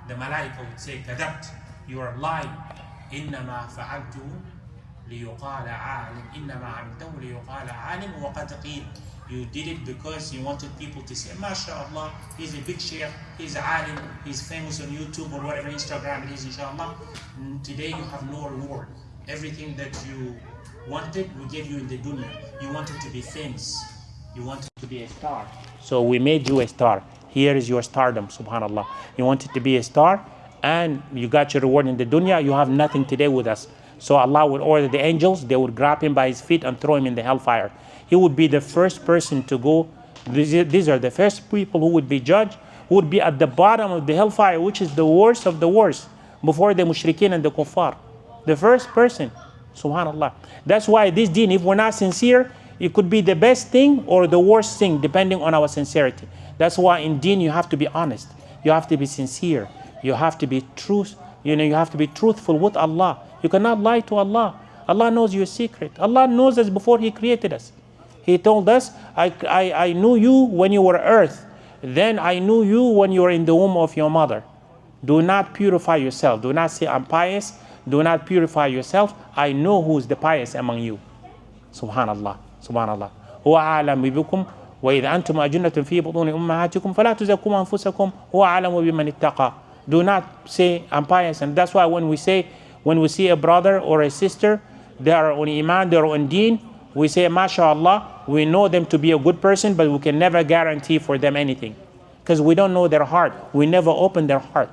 the malaika would say, كذبت, you are lying. إنما فعلته ليقال عالم إنما عملته ليقال عالم وقد قيل. You did it because you wanted people to say, MashaAllah, he's a big sheikh, he's a alim, he's famous on YouTube or whatever, Instagram it is, inshallah. Today you have no reward. Everything that you wanted, we gave you in the dunya. You wanted to be famous. You wanted to be a star. So we made you a star. Here is your stardom, subhanallah. You wanted to be a star, and you got your reward in the dunya. You have nothing today with us. So Allah would order the angels, they would grab him by his feet and throw him in the hellfire. He would be the first person to go. These are the first people who would be judged, who would be at the bottom of the hellfire, which is the worst of the worst, before the mushrikeen and the kuffar. The first person, subhanallah. That's why this deen, if we're not sincere, it could be the best thing or the worst thing, depending on our sincerity. That's why in deen you have to be honest. You have to be sincere. You have to be truth. You have to be truthful with Allah. You cannot lie to Allah. Allah knows your secret. Allah knows us before He created us. He told us, I knew you when you were earth. Then I knew you when you were in the womb of your mother. Do not purify yourself. Do not say, I'm pious. Do not purify yourself. I know who is the pious among you. Subhanallah. Subhanallah. هو أعلم بكم وإذا أنتم أجنة في بطون أمهاتكم فلا تزكوا أنفسكم هو أعلم بمن اتقى. Do not say, I'm pious. And that's why when we see a brother or a sister, they are on iman, they are on deen, we say, MashaAllah, we know them to be a good person, but we can never guarantee for them anything. Because we don't know their heart. We never open their heart.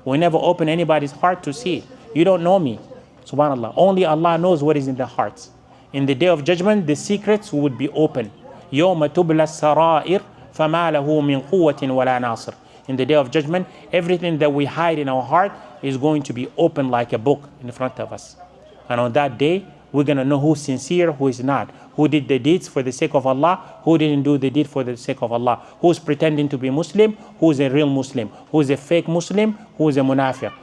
We never open anybody's heart to see. You don't know me. Subhanallah. Only Allah knows what is in their hearts. In the day of judgment, the secrets would be open. يَوْمَ تُبْلَى السَّرَائِرْ فَمَا لَهُ مِنْ قُوَّةٍ وَلَا نَاصِرٍ. In the day of judgment, everything that we hide in our heart is going to be open like a book in front of us. And on that day, we're going to know who's sincere, who is not. Who did the deeds for the sake of Allah, who didn't do the deed for the sake of Allah. Who's pretending to be Muslim, who's a real Muslim. Who's a fake Muslim, who's a munafiq.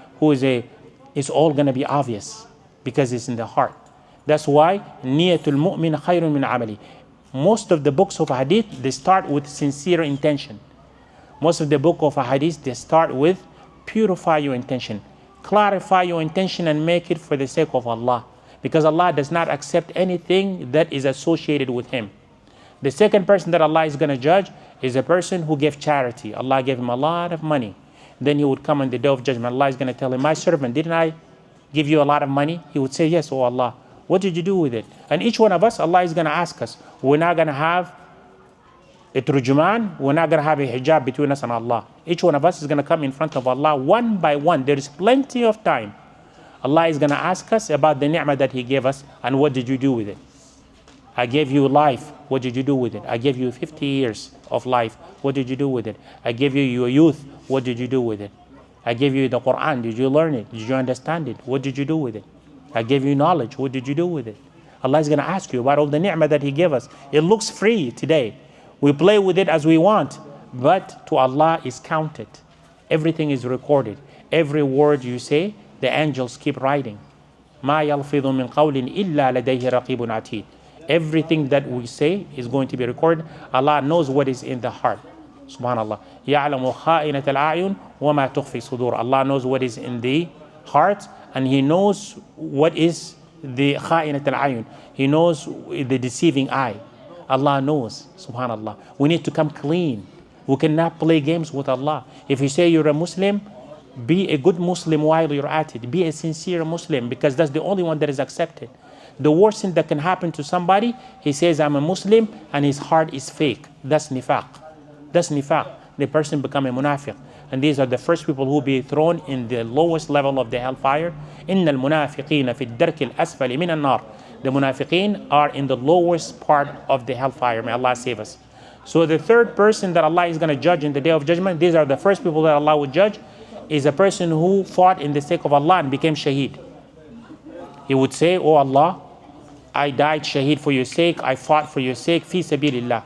It's all going to be obvious because it's in the heart. That's why niyatul mu'min khayrun min amali. Most of the books of hadith, they start with sincere intention. Most of the book of hadith, they start with purify your intention. Clarify your intention and make it for the sake of Allah. Because Allah does not accept anything that is associated with Him. The second person that Allah is going to judge is a person who gave charity. Allah gave him a lot of money. Then he would come on the day of judgment. Allah is going to tell him, my servant, didn't I give you a lot of money? He would say, yes, oh Allah. What did you do with it? And each one of us, Allah is going to ask us. We're not going to have a turjuman. We're not going to have a hijab between us and Allah. Each one of us is going to come in front of Allah one by one. There is plenty of time. Allah is going to ask us about the ni'mah that He gave us and what did you do with it? I gave you life. What did you do with it? I gave you 50 years of life. What did you do with it? I gave you your youth. What did you do with it? I gave you the Quran. Did you learn it? Did you understand it? What did you do with it? I gave you knowledge. What did you do with it? Allah is going to ask you about all the ni'mah that He gave us. It looks free today. We play with it as we want. But to Allah is counted. Everything is recorded. Every word you say, the angels keep writing. مَا يَلْفِظُ مِنْ قَوْلٍ إِلَّا لَدَيْهِ رَقِيبٌ عَتِيدٌ. Everything that we say is going to be recorded. Allah knows what is in the heart. Subhanallah. يَعْلَمُ خَائِنَةَ الْأَعْيُنِ وَمَا تُخْفِي الصُّدُورُ. Allah knows what is in the heart, and He knows what is the خَائِنَةَ الْأَعْيُنِ. He knows the deceiving eye. Allah knows. Subhanallah. We need to come clean. We cannot play games with Allah. If you say you're a Muslim, be a good Muslim while you're at it. Be a sincere Muslim, because that's the only one that is accepted. The worst thing that can happen to somebody, he says, I'm a Muslim, and his heart is fake. That's nifaq. That's nifaq. The person become a munafiq. And these are the first people who will be thrown in the lowest level of the hellfire. إِنَّ الْمُنَافِقِينَ فِي الدَّرْكِ الْأَسْفَلِ مِنَ النَّارِ. The munafiqeen are in the lowest part of the hellfire. May Allah save us. So the third person that Allah is going to judge in the day of judgment, these are the first people that Allah will judge, is a person who fought in the sake of Allah and became shaheed. He would say, oh Allah, I died shaheed for your sake, I fought for your sake, fi sabilillah.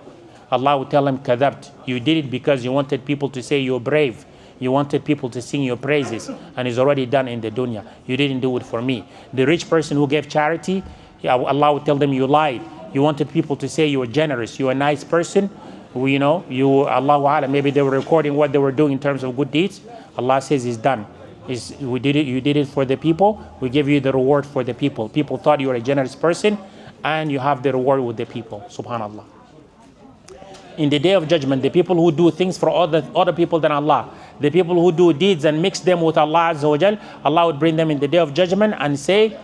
Allah would tell him, kadhabt, you did it because you wanted people to say you're brave. You wanted people to sing your praises, and it's already done in the dunya. You didn't do it for me. The rich person who gave charity, Allah would tell them you lied. You wanted people to say you were generous, you're a nice person. Allahu A'lam, maybe they were recording what they were doing in terms of good deeds. Allah says it's done. You did it for the people. We give you the reward for the people. People thought you were a generous person, and you have the reward with the people. Subhanallah. In the day of judgment, the people who do things for other people than Allah, the people who do deeds and mix them with Allah Azza wa Jal, Allah would bring them in the day of judgment and say,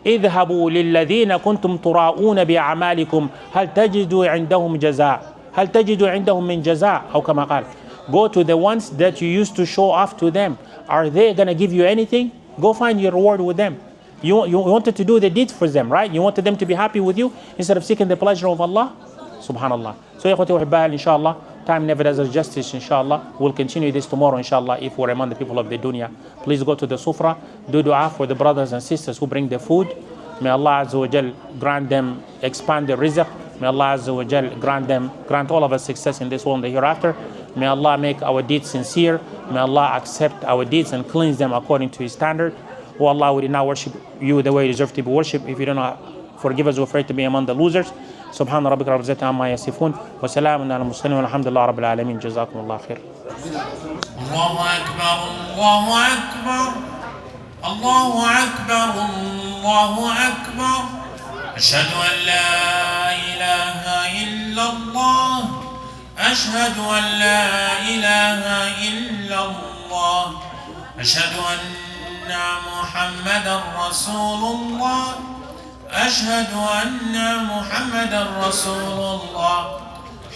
اذهبوا للذين كنتم تراؤون بأعمالكم هل تجدوا عندهم جزاء هل تجدوا عندهم من جزاء أو كما قال. Go to the ones that you used to show off to them. Are they going to give you anything? Go find your reward with them. You wanted to do the deeds for them, right? You wanted them to be happy with you instead of seeking the pleasure of Allah. Subhanallah. So ikhwati wa hibbah, inshallah, time never does us justice, inshallah. We'll continue this tomorrow, inshallah, if we're among the people of the dunya. Please go to the sufra, do dua for the brothers and sisters who bring the food. May Allah Azza wa Jal grant them, expand their rizq. May Allah Azza wa Jal grant all of us success in this world and the hereafter. May Allah make our deeds sincere. May Allah accept our deeds and cleanse them according to His standard. Oh Allah, we did not worship You the way You deserve to be worshipped. If You do not forgive us, we're afraid to be among the losers. سبحان ربك رب العزة عما يصفون وسلام على المرسلين والحمد لله رب العالمين جزاكم الله خير. الله أكبر الله أكبر الله أكبر الله أكبر أشهد أن لا إله إلا الله أشهد أن لا إله إلا الله أشهد أن محمدا رسول الله أشهد أن محمدا رسول الله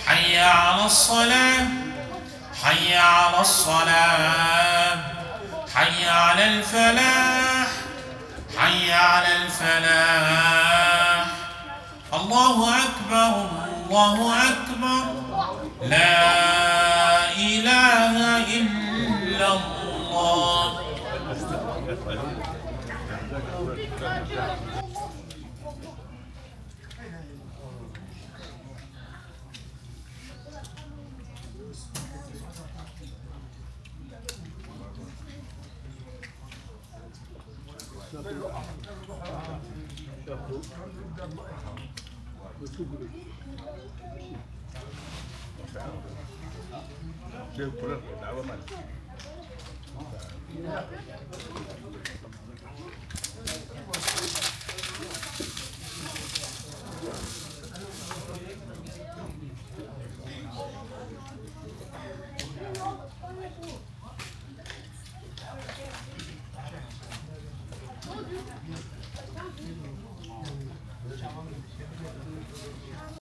حي على الصلاة حي على الصلاة حي على الفلاح حي على الفلاح الله أكبر الله أكبر لا إله إلا الله.